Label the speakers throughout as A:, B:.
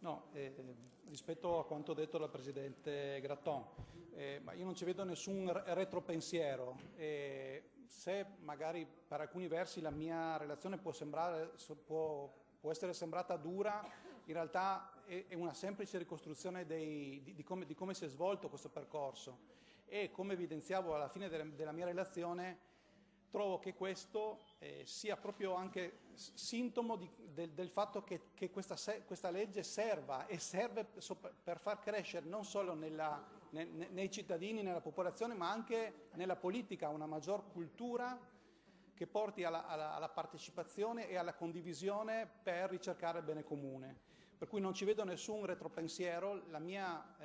A: No, rispetto a quanto detto dal Presidente Gratton, ma io non ci vedo nessun retropensiero. Se magari per alcuni versi la mia relazione può essere sembrata dura, in realtà è una semplice ricostruzione di come si è svolto questo percorso, e come evidenziavo alla fine della mia relazione, trovo che questo sia proprio anche sintomo del fatto che questa legge serve per far crescere non solo nei cittadini, nella popolazione, ma anche nella politica una maggior cultura che porti alla partecipazione e alla condivisione per ricercare il bene comune. Per cui non ci vedo nessun retropensiero. La mia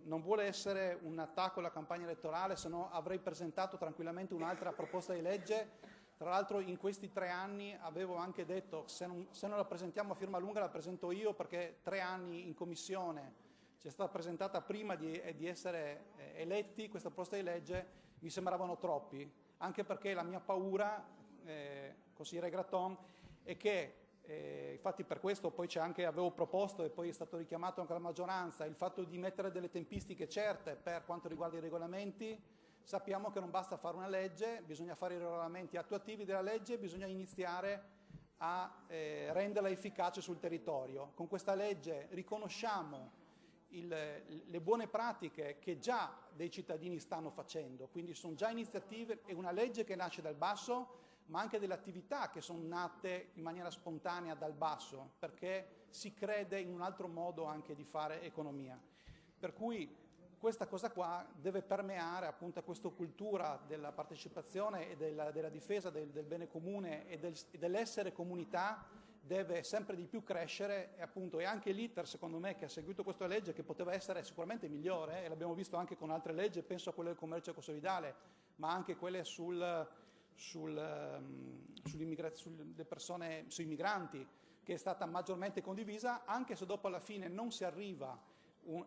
A: non vuole essere un attacco alla campagna elettorale, se no avrei presentato tranquillamente un'altra proposta di legge. Tra l'altro in questi 3 anni avevo anche detto se non la presentiamo a firma lunga la presento io, perché 3 anni in commissione ci è stata presentata prima di essere eletti. Questa proposta di legge mi sembravano troppi, anche perché la mia paura, consigliere Gratton, è che infatti per questo poi avevo proposto, e poi è stato richiamato anche alla maggioranza, il fatto di mettere delle tempistiche certe per quanto riguarda i regolamenti. Sappiamo che non basta fare una legge, bisogna fare i regolamenti attuativi della legge, bisogna iniziare a renderla efficace sul territorio. Con questa legge riconosciamo le buone pratiche che già dei cittadini stanno facendo, quindi sono già iniziative, è una legge che nasce dal basso, ma anche delle attività che sono nate in maniera spontanea dal basso, perché si crede in un altro modo anche di fare economia. Per cui questa cosa qua deve permeare appunto a questa cultura della partecipazione e della difesa del bene comune e dell'essere comunità, deve sempre di più crescere, e anche l'iter, secondo me, che ha seguito questa legge, che poteva essere sicuramente migliore, e l'abbiamo visto anche con altre leggi, penso a quelle del commercio ecosolidale, ma anche quelle sui migranti, che è stata maggiormente condivisa, anche se dopo alla fine non si arriva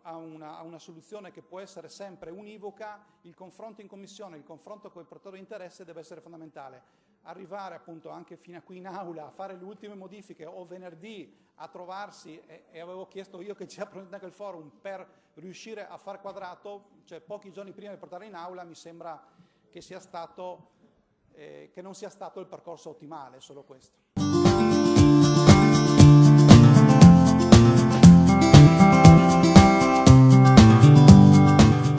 A: a una soluzione che può essere sempre univoca. Il confronto in commissione, il confronto con il portatore di interesse deve essere fondamentale. Arrivare appunto anche fino a qui in aula a fare le ultime modifiche, o venerdì a trovarsi, e avevo chiesto io che ci approfondisse anche il forum per riuscire a far quadrato, cioè pochi giorni prima di portare in aula, mi sembra che non sia stato il percorso ottimale, solo questo.